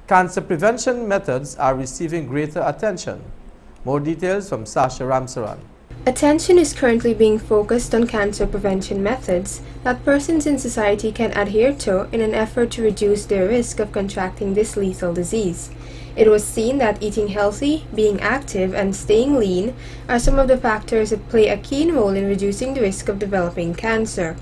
Cancer prevention methods are receiving greater attention. More details from Sasha Ramsaran. Attention is currently being focused on cancer prevention methods that persons in society can adhere to in an effort to reduce their risk of contracting this lethal disease. It was seen that eating healthy, being active, and staying lean are some of the factors that play a key role in reducing the risk of developing cancer.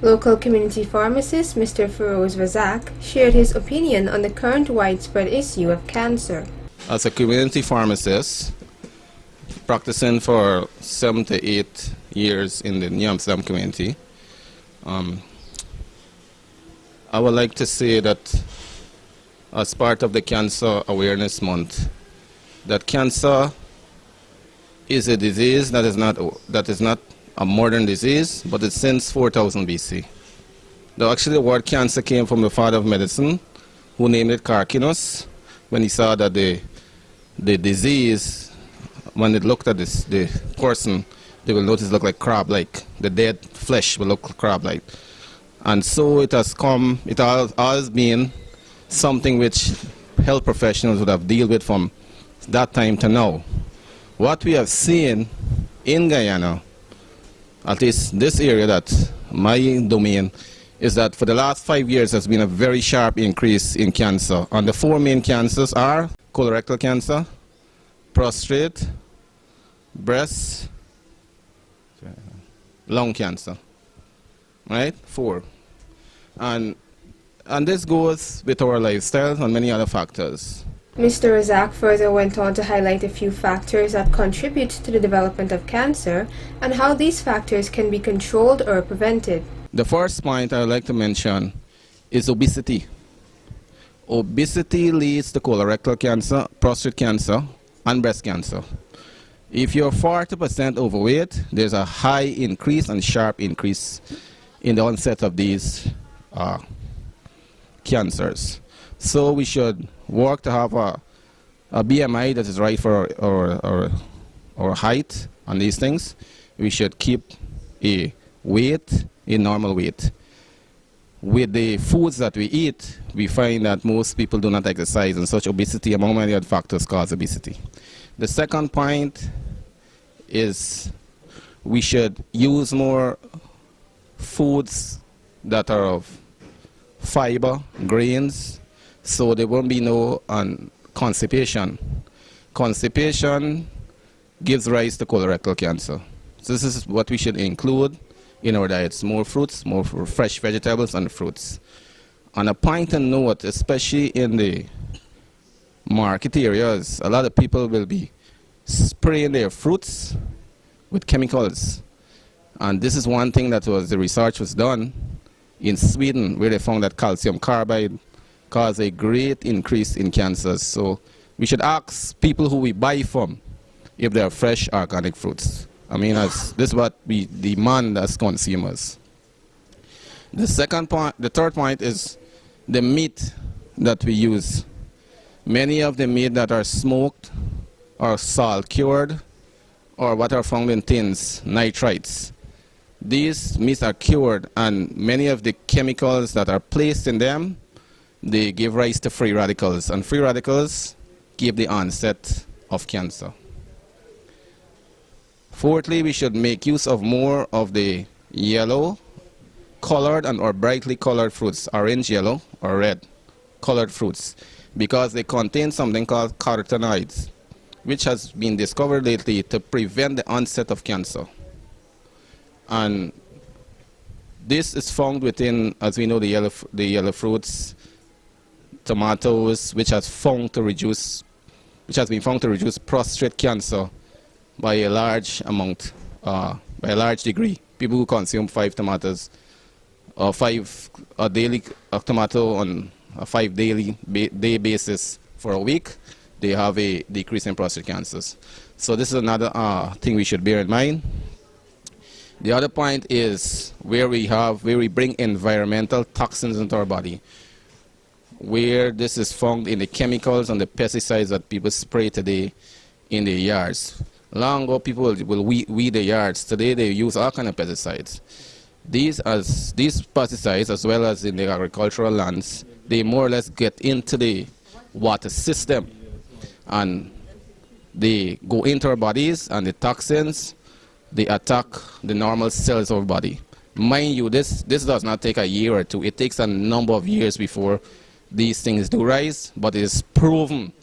Local community pharmacist Mr. Feroz Razak shared his opinion on the current widespread issue of cancer. As a community pharmacist, practicing for 7 to 8 years in the New Amsterdam community, I would like to say that as part of the Cancer Awareness Month, that cancer is a disease that is not a modern disease, but it's since 4000 BC. Though actually the word cancer came from the father of medicine, who named it Carcinus, when he saw that the disease, when it looked at the person, they will notice it look like crab-like. The dead flesh will look crab-like. And so it has come, it has always been something which health professionals would have dealt with from that time to now. What we have seen in Guyana, at least this area, that my domain, is that for the last 5 years there's been a very sharp increase in cancer. And the 4 main cancers are colorectal cancer, prostate, breast, lung cancer. Right? 4. And this goes with our lifestyle and many other factors. Mr. Razak further went on to highlight a few factors that contribute to the development of cancer and how these factors can be controlled or prevented. The first point I would like to mention is obesity. Obesity leads to colorectal cancer, prostate cancer, and breast cancer. If you're 40% overweight, there's a high increase and sharp increase in the onset of these cancers. So we should work to have a BMI that is right for our height on these things. We should keep a weight, a normal weight. With the foods that we eat, we find that most people do not exercise, and such obesity, among many other factors, cause obesity. The second point is we should use more foods that are of fiber, grains, so there won't be no constipation. Constipation gives rise to colorectal cancer. So this is what we should include in our diets: more fruits, more fresh vegetables and fruits. On a point to note, especially in the market areas, a lot of people will be spraying their fruits with chemicals. And this is one thing that the research was done in Sweden, where they found that calcium carbide cause a great increase in cancers. So we should ask people who we buy from if they are fresh organic fruits. I mean, this is what we demand as consumers. The third point is the meat that we use. Many of the meat that are smoked or salt cured, or what are found in tins, nitrites. These meats are cured, and many of the chemicals that are placed in them, they give rise to free radicals, and free radicals give the onset of cancer. Fourthly, we should make use of more of the yellow colored or brightly colored fruits, orange, yellow, or red colored fruits, because they contain something called carotenoids, which has been discovered lately to prevent the onset of cancer. And this is found within, as we know, the yellow fruits, tomatoes, which has been found to reduce prostate cancer by a large amount, by a large degree. People who consume 5 tomatoes, or 5 daily tomato on a 5 day basis for a week, they have a decrease in prostate cancers. So this is another thing we should bear in mind. The other point is where we bring environmental toxins into our body, where this is found in the chemicals and the pesticides that people spray today in their yards. Long ago, people will weed their yards. Today, they use all kinds of pesticides. These pesticides, as well as in the agricultural lands, they more or less get into the water system. And they go into our bodies, and the toxins, they attack the normal cells of our body. Mind you, this does not take a year or two. It takes a number of years before these things do rise, but it is proven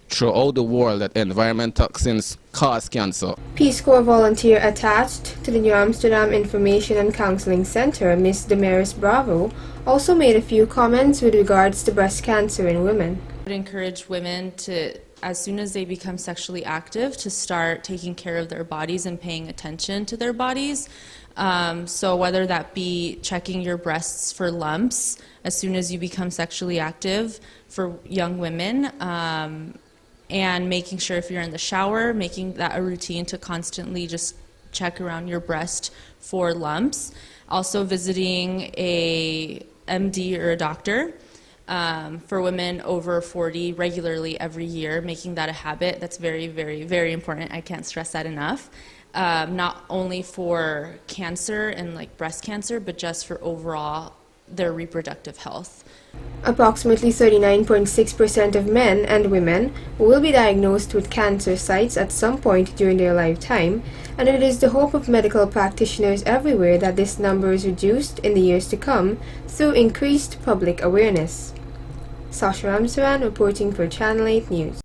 throughout the world that environment toxins cause cancer. Peace Corps volunteer attached to the New Amsterdam Information and Counseling Center, Ms. Damaris Bravo, also made a few comments with regards to breast cancer in women. I would encourage women to, as soon as they become sexually active, to start taking care of their bodies and paying attention to their bodies. So whether that be checking your breasts for lumps as soon as you become sexually active for young women, and making sure if you're in the shower, making that a routine to constantly just check around your breast for lumps. Also visiting a MD or a doctor for women over 40 regularly every year, making that a habit. That's very, very, very important. I can't stress that enough. Not only for cancer and like breast cancer, but just for overall their reproductive health. Approximately 39.6% of men and women will be diagnosed with cancer sites at some point during their lifetime, and it is the hope of medical practitioners everywhere that this number is reduced in the years to come through increased public awareness. Sasha Ramsaran reporting for Channel 8 News.